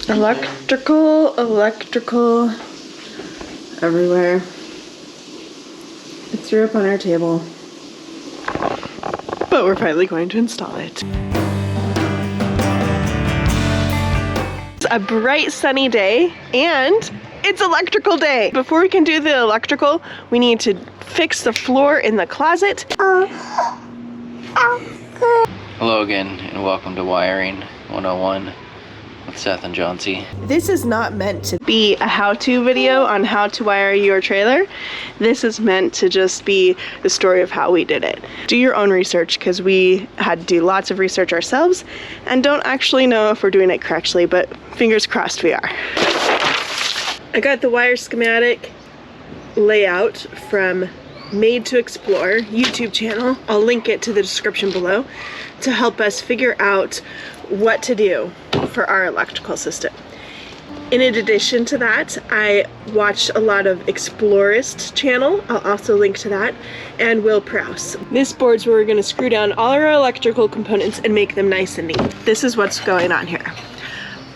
Electrical everywhere. It threw up on our table. But we're finally going to install it. It's a bright sunny day and it's electrical day. Before we can do the electrical, we need to fix the floor in the closet. Hello again and welcome to Wiring 101 with Seth and Joncee. This is not meant to be a how-to video on how to wire your trailer. This is meant to just be the story of how we did it. Do your own research because we had to do lots of research ourselves and don't actually know if we're doing it correctly, but fingers crossed we are. I got the wire schematic layout from Made to Explore YouTube channel. I'll link it to the description below to help us figure out what to do for our electrical system. In addition to that, I watched a lot of Explorist channel. I'll also link to that, and Will Prowse. This board's where we're going to screw down all our electrical components and make them nice and neat. This is what's going on here.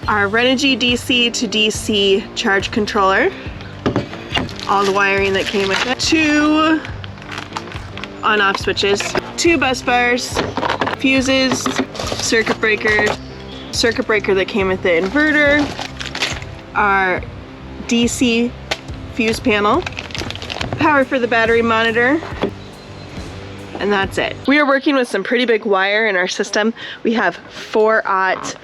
Our Renogy DC to DC charge controller, all the wiring that came with it, 2 on-off switches, 2 bus bars, fuses, circuit breaker that came with the inverter, our DC fuse panel, power for the battery monitor, and that's it. We are working with some pretty big wire in our system. We have 4/0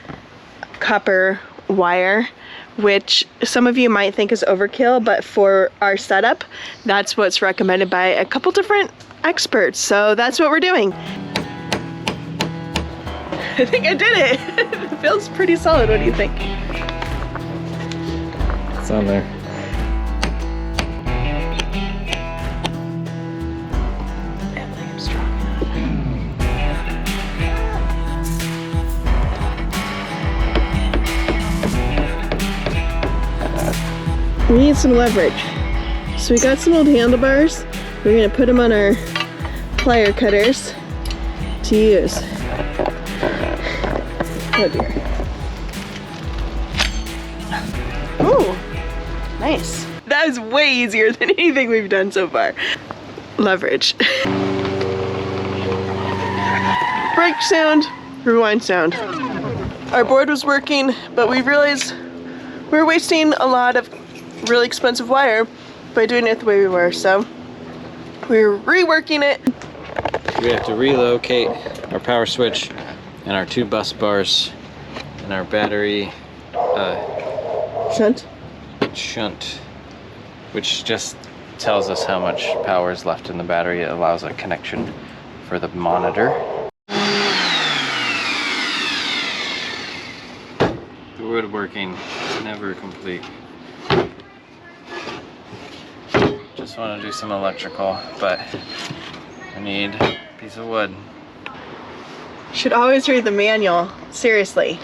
copper wire, which some of you might think is overkill, but for our setup, that's what's recommended by a couple different experts. So that's what we're doing. I think I did it. It feels pretty solid. What do you think? It's on there. I don't think I'm strong enough. We need some leverage. So we got some old handlebars. We're gonna put them on our plier cutters to use. Oh dear. Ooh, nice. That is way easier than anything we've done so far. Leverage. Brake sound, rewind sound. Our board was working, but we realized we were wasting a lot of really expensive wire by doing it the way we were, so we're reworking it. We have to relocate our power switch and our 2 bus bars and our battery shunt, which just tells us how much power is left in the battery. It allows a connection for the monitor. The woodworking is never complete. Just want to do some electrical, but I need a piece of wood. Should always read the manual, seriously.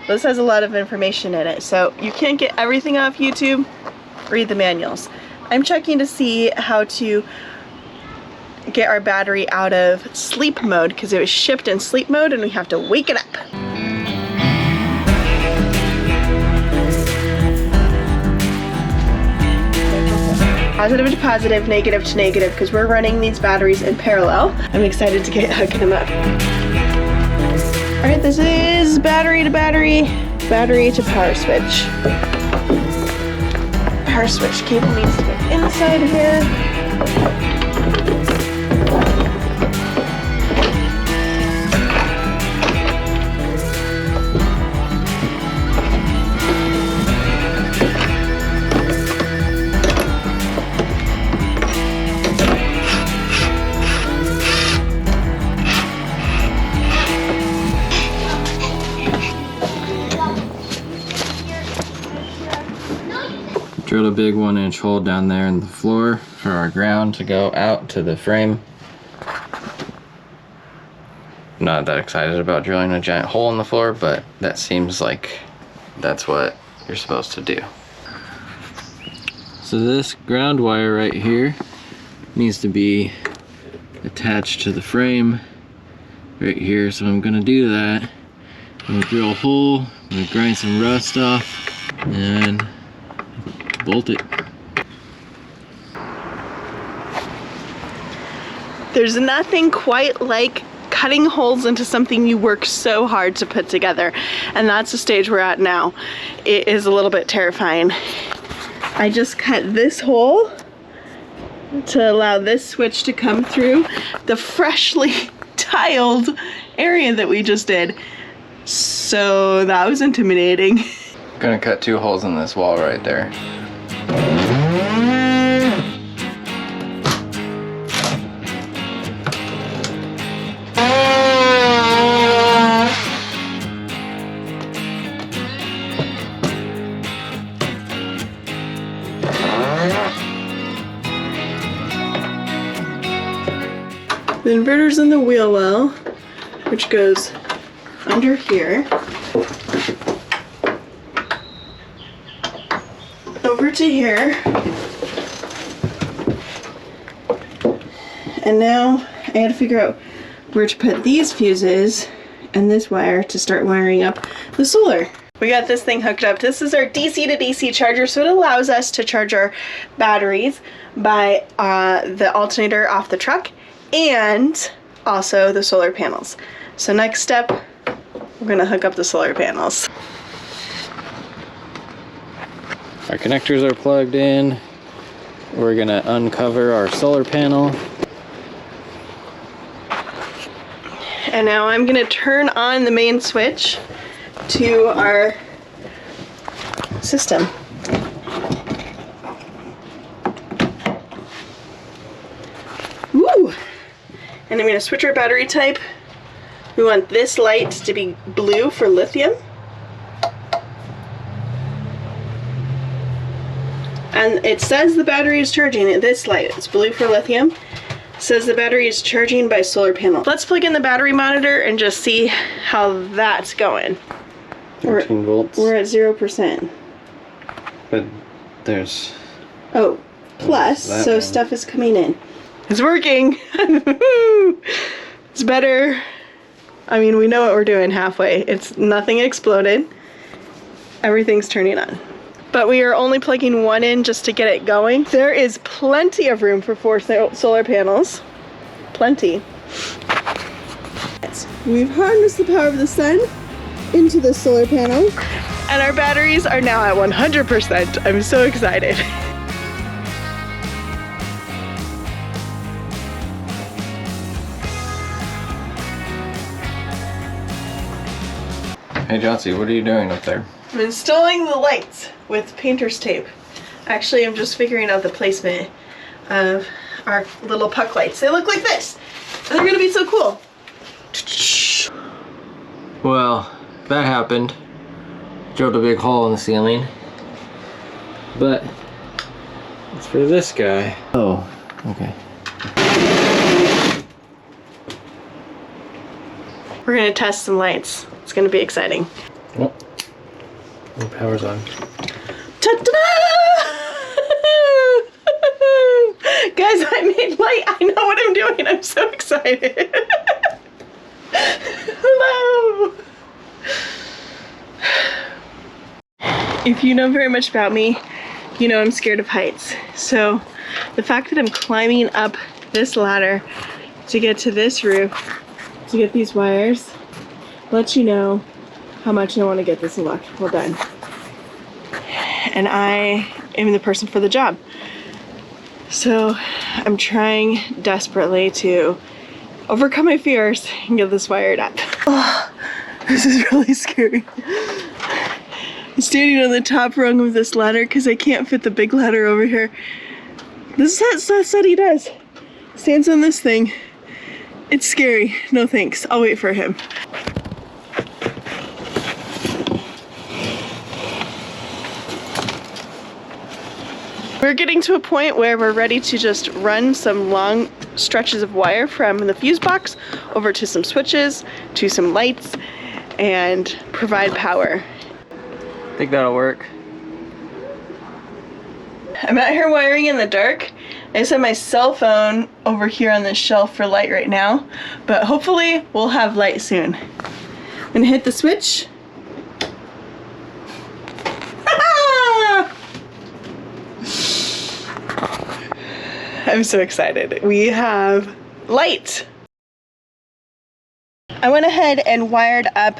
This has a lot of information in it, so you can't get everything off YouTube. Read the manuals. I'm checking to see how to get our battery out of sleep mode because it was shipped in sleep mode and we have to wake it up. Positive to positive, negative to negative, because we're running these batteries in parallel. I'm excited to get hooking them up. All right, this is battery to battery, battery to power switch. Power switch cable needs to go inside here. Drilled a big 1-inch hole down there in the floor for our ground to go out to the frame. Not that excited about drilling a giant hole in the floor, but that seems like that's what you're supposed to do. So this ground wire right here needs to be attached to the frame right here. So I'm gonna do that. I'm gonna drill a hole, I'm gonna grind some rust off, and bolt it. There's nothing quite like cutting holes into something you work so hard to put together, and that's the stage we're at now. It is a little bit terrifying. I just cut this hole to allow this switch to come through the freshly tiled area that we just did. So that was intimidating. I'm gonna cut 2 holes in this wall right there. The inverter's in the wheel well, which goes under here, over to here, and now I gotta figure out where to put these fuses and this wire to start wiring up the solar. We got this thing hooked up. This is our DC to DC charger, so it allows us to charge our batteries by the alternator off the truck and also the solar panels. So next step, we're gonna hook up the solar panels. Our connectors are plugged in. We're gonna uncover our solar panel. And now I'm gonna turn on the main switch to our system. Woo! And I'm gonna switch our battery type. We want this light to be blue for lithium. And it says the battery is charging. This light, it's blue for lithium. It says the battery is charging by solar panel. Let's plug in the battery monitor and just see how that's going. 13 volts. We're at 0%. But there's... Oh, plus, so one. stuff is coming in. It's working! It's better. I mean, we know what we're doing halfway. It's nothing exploded. Everything's turning on. But we are only plugging one in just to get it going. There is plenty of room for 4 solar panels. Plenty. We've harnessed the power of the sun into the solar panel. And our batteries are now at 100%. I'm so excited. Hey Joncee, what are you doing up there? I'm installing the lights with painter's tape. Actually, I'm just figuring out the placement of our little puck lights. They look like this. And they're gonna be so cool. Well, that happened. Drilled a big hole in the ceiling. But it's for this guy. Oh, okay. We're gonna test some lights. It's gonna be exciting. Oh, the power's on. Ta-da! Guys, I made light. I know what I'm doing. I'm so excited. Hello. If you know very much about me, you know I'm scared of heights. So the fact that I'm climbing up this ladder to get to this roof, to get these wires, lets you know how much I want to get this electrical done. And I am the person for the job. So I'm trying desperately to overcome my fears and get this wired up. Oh, this is really scary. I'm standing on the top rung of this ladder because I can't fit the big ladder over here. This is what he does. Stands on this thing. It's scary. No thanks. I'll wait for him. We're getting to a point where we're ready to just run some long stretches of wire from the fuse box over to some switches, to some lights, and provide power. Think that'll work. I'm out here wiring in the dark. I just have my cell phone over here on this shelf for light right now, but hopefully we'll have light soon. I'm gonna hit the switch. I'm so excited. We have light. I went ahead and wired up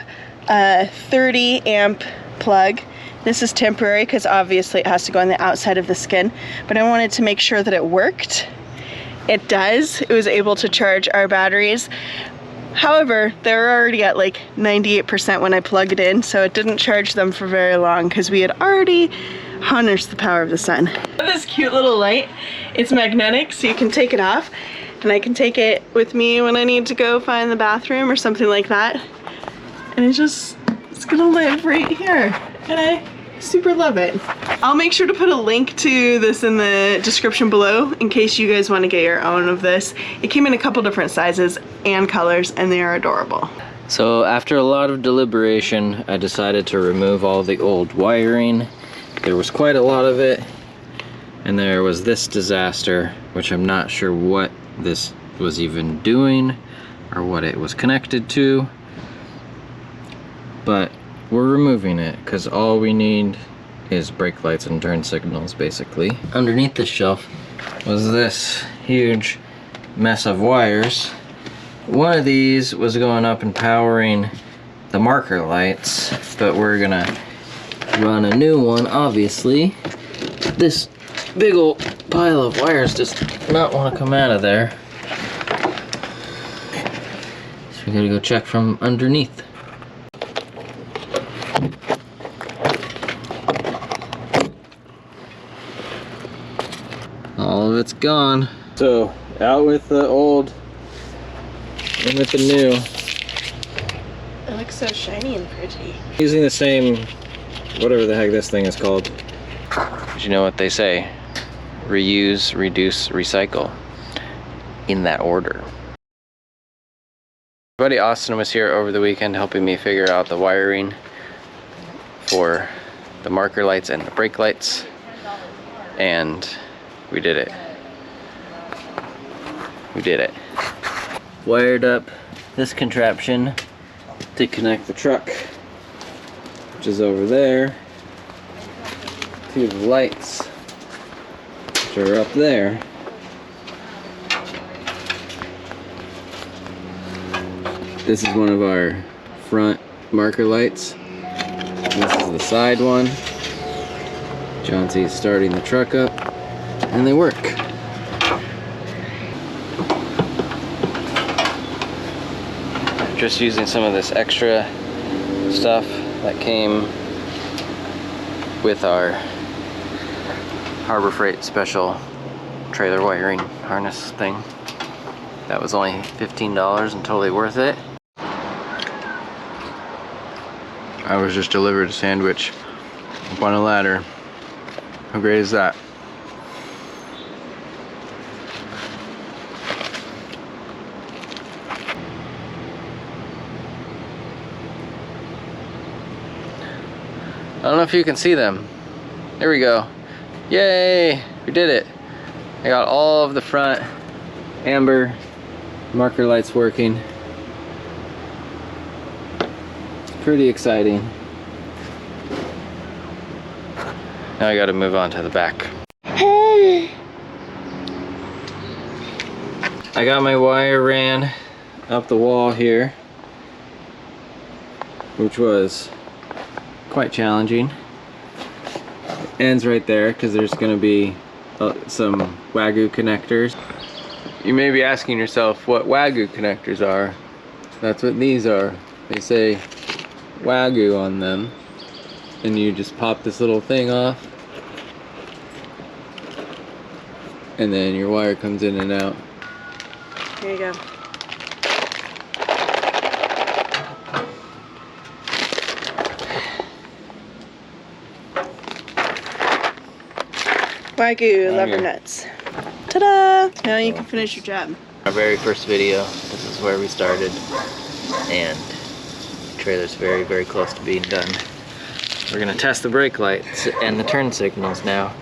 a 30 amp plug. This is temporary because obviously it has to go on the outside of the skin, but I wanted to make sure that it worked. It does. It was able to charge our batteries. However, they were already at like 98% when I plugged it in, so it didn't charge them for very long because we had already harnessed the power of the sun. This cute little light, it's magnetic, so you can take it off, and I can take it with me when I need to go find the bathroom or something like that. And it's gonna live right here, and I super love it. I'll make sure to put a link to this in the description below in case you guys want to get your own of this. It came in a couple different sizes and colors, and they are adorable. So after a lot of deliberation, I decided to remove all the old wiring. There was quite a lot of it, and there was this disaster, which I'm not sure what this was even doing or what it was connected to, but we're removing it because all we need is brake lights and turn signals, basically. Underneath this shelf was this huge mess of wires. One of these was going up and powering the marker lights, but we're gonna run a new one, obviously. This big old pile of wires does not want to come out of there, so we gotta go check from underneath. All of it's gone. So out with the old, in with the new. It looks so shiny and pretty. Using the same, whatever the heck this thing is called. But you know what they say, reuse, reduce, recycle, in that order. My buddy Austin was here over the weekend helping me figure out the wiring for the marker lights and the brake lights, and we did it. We did it. Wired up this contraption to connect the truck, which is over there, to the lights, which are up there. This is one of our front marker lights. This is the side one. Joncee is starting the truck up, and they work. Just using some of this extra stuff that came with our Harbor Freight special trailer wiring harness thing. That was only $15 and totally worth it. I was just delivered a sandwich up on a ladder. How great is that? I don't know if you can see them. There we go. Yay! We did it. I got all of the front amber marker lights working. It's pretty exciting. Now I gotta move on to the back. I got my wire ran up the wall here, which was quite challenging. It ends right there because there's going to be some WAGO connectors. You may be asking yourself what WAGO connectors are. That's what these are. They say WAGO on them, and you just pop this little thing off, and then your wire comes in and out. Here you go. WAGO lever nuts. Ta-da! Now you can finish your job. Our very first video, this is where we started, and the trailer's very, very close to being done. We're gonna test the brake lights and the turn signals now.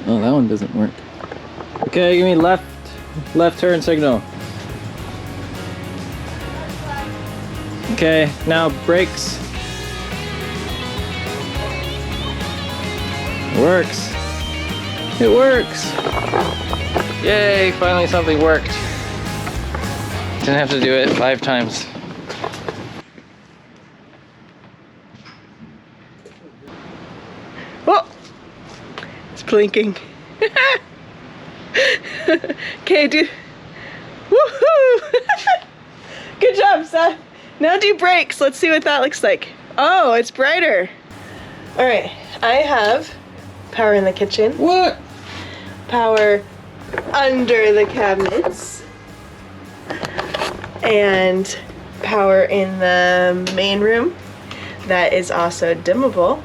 Oh, that one doesn't work. Okay, give me left turn signal. Okay, now brakes. Works. It works. Yay, finally something worked. Didn't have to do it 5 times. Oh, it's blinking. Okay, do. Woohoo! Good job, Seth. Now do brakes. Let's see what that looks like. Oh, it's brighter. All right, I have power in the kitchen. What? Power under the cabinets. And power in the main room that is also dimmable.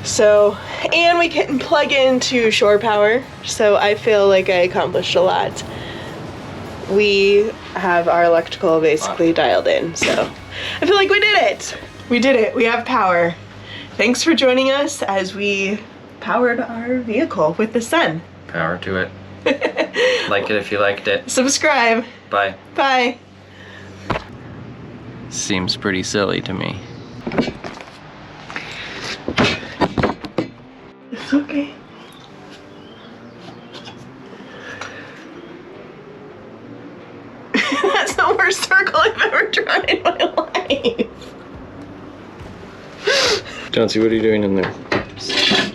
So, and we can plug into shore power, so I feel like I accomplished a lot. We have our electrical basically dialed in, so I feel like we did it. We did it. We have power. Thanks for joining us as we powered our vehicle with the sun. Power to it. Like it if you liked it. Subscribe. Bye. Bye. Seems pretty silly to me. It's okay. That's the worst circle I've ever drawn in my life. Joncee, what are you doing in there?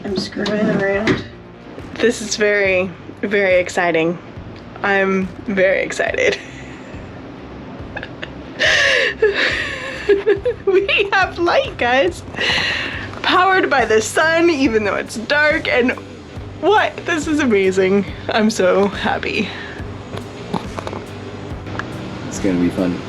I'm screwing around. This is very, very exciting. I'm very excited. We have light, guys. Powered by the sun, even though it's dark, and what? This is amazing. I'm so happy. It's gonna be fun.